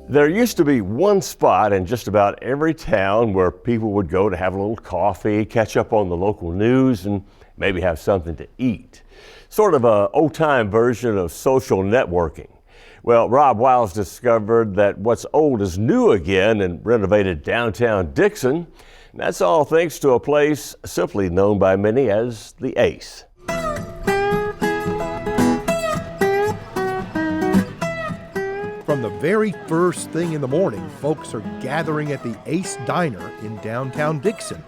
There used to be one spot in just about every town where people would go to have a little coffee, catch up on the local news, and maybe have something to eat. Sort of a old-time version of social networking. Well, Rob Wiles discovered that what's old is new again in renovated downtown Dickson. And that's all thanks to a place simply known by many as the Ace. From the very first thing in the morning, folks are gathering at the Ace Diner in downtown Dickson.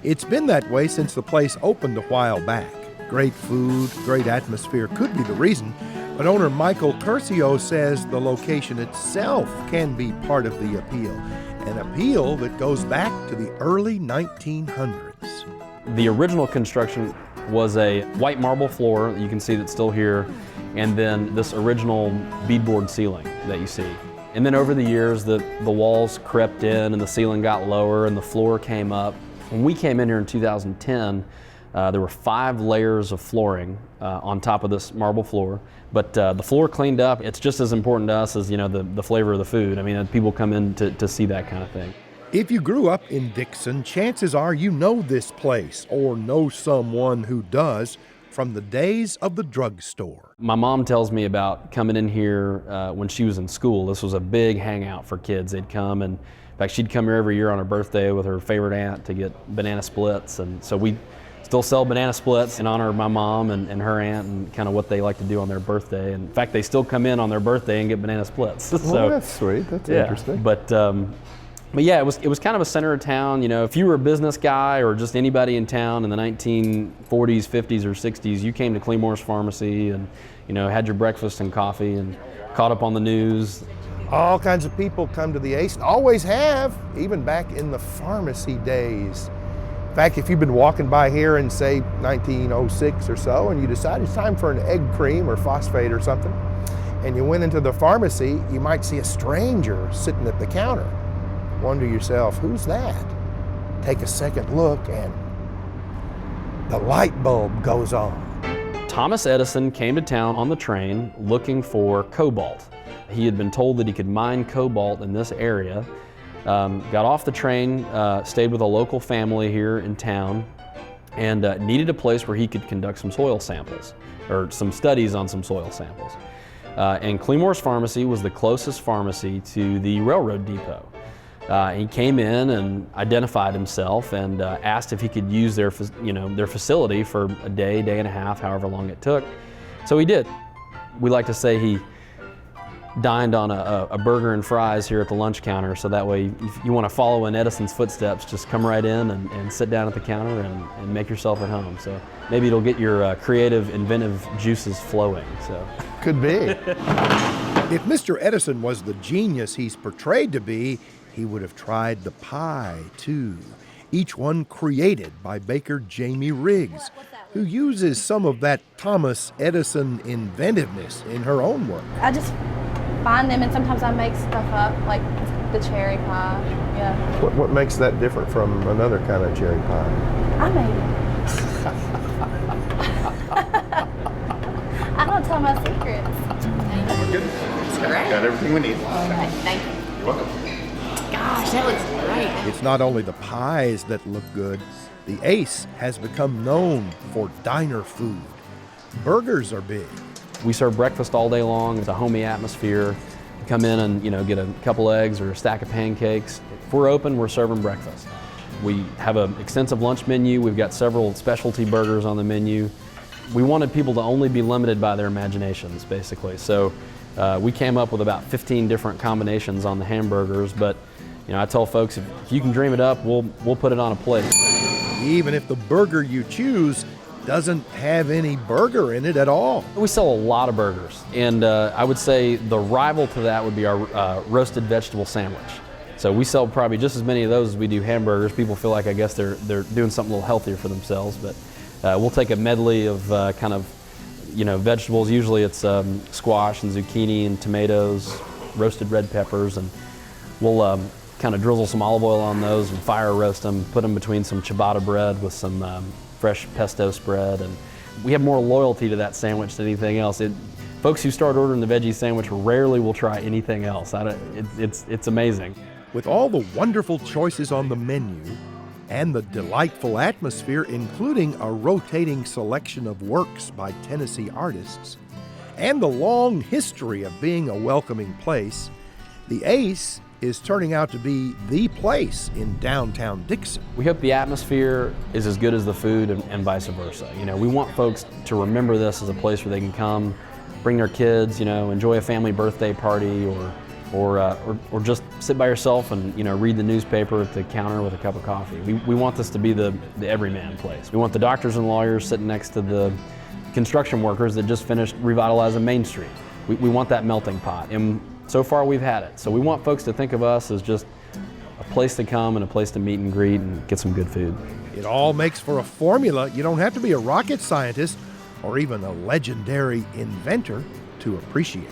It's been that way since the place opened a while back. Great food, great atmosphere could be the reason, but owner Michael Curcio says the location itself can be part of the appeal, an appeal that goes back to the early 1900s. The original construction was a white marble floor, you can see that's still here, and then this original beadboard ceiling that you see. And then over the years, the walls crept in and the ceiling got lower and the floor came up. When we came in here in 2010, there were 5 layers of flooring on top of this marble floor. But the floor cleaned up, it's just as important to us as the flavor of the food. I mean, people come in to see that kind of thing. If you grew up in Dickson, chances are you know this place or know someone who does from the days of the drugstore. My mom tells me about coming in here when she was in school. This was a big hangout for kids. They'd come, and in fact, she'd come here every year on her birthday with her favorite aunt to get banana splits. And so we still sell banana splits in honor of my mom and her aunt and kind of what they like to do on their birthday. And in fact, they still come in on their birthday and get banana splits. So that's sweet. That's interesting. But yeah, it was kind of a center of town. If you were a business guy or just anybody in town in the 1940s, 50s, or 60s, you came to Clemore's Pharmacy and had your breakfast and coffee and caught up on the news. All kinds of people come to the Ace, and always have, even back in the pharmacy days. In fact, if you've been walking by here in, say, 1906 or so, and you decide it's time for an egg cream or phosphate or something, and you went into the pharmacy, you might see a stranger sitting at the counter. Wonder yourself, who's that? Take a second look and the light bulb goes on. Thomas Edison came to town on the train looking for cobalt. He had been told that he could mine cobalt in this area. Got off the train, stayed with a local family here in town, and needed a place where he could conduct some soil samples, or some studies on some soil samples. And Clemore's Pharmacy was the closest pharmacy to the railroad depot. He came in and identified himself and asked if he could use their facility for a day, day and a half, however long it took. So he did. We like to say he dined on a burger and fries here at the lunch counter, so that way if you want to follow in Edison's footsteps, just come right in and sit down at the counter and make yourself at home. So maybe it'll get your creative, inventive juices flowing. So could be. If Mr. Edison was the genius he's portrayed to be, he would have tried the pie, too. Each one created by baker Jamie Riggs, who uses some of that Thomas Edison inventiveness in her own work. I just find them, and sometimes I make stuff up, like the cherry pie, yeah. What makes that different from another kind of cherry pie? I made it. I don't tell my secrets. We're good. It's great. Got everything we need. All right, thank you. You're welcome. Gosh, that looks great. It's not only the pies that look good. The Ace has become known for diner food. Burgers are big. We serve breakfast all day long. It's a homey atmosphere. You come in and get a couple eggs or a stack of pancakes. If we're open, we're serving breakfast. We have an extensive lunch menu. We've got several specialty burgers on the menu. We wanted people to only be limited by their imaginations, basically. So we came up with about 15 different combinations on the hamburgers, but I tell folks, if you can dream it up, we'll put it on a plate. Even if the burger you choose doesn't have any burger in it at all. We sell a lot of burgers, and I would say the rival to that would be our roasted vegetable sandwich. So we sell probably just as many of those as we do hamburgers. People feel like, I guess, they're doing something a little healthier for themselves, but we'll take a medley of vegetables. Usually it's squash and zucchini and tomatoes, roasted red peppers, and we'll kind of drizzle some olive oil on those and fire roast them, put them between some ciabatta bread with some fresh pesto spread. And we have more loyalty to that sandwich than anything else. Folks who start ordering the veggie sandwich rarely will try anything else. It's amazing. With all the wonderful choices on the menu and the delightful atmosphere, including a rotating selection of works by Tennessee artists, and the long history of being a welcoming place, the Ace is turning out to be the place in downtown Dickson. We hope the atmosphere is as good as the food and vice versa. You know, we want folks to remember this as a place where they can come, bring their kids, you know, enjoy a family birthday party, or just sit by yourself and, you know, read the newspaper at the counter with a cup of coffee. We want this to be the everyman place. We want the doctors and lawyers sitting next to the construction workers that just finished revitalizing Main Street. We want that melting pot, and so far we've had it. So we want folks to think of us as just a place to come and a place to meet and greet and get some good food. It all makes for a formula you don't have to be a rocket scientist or even a legendary inventor to appreciate.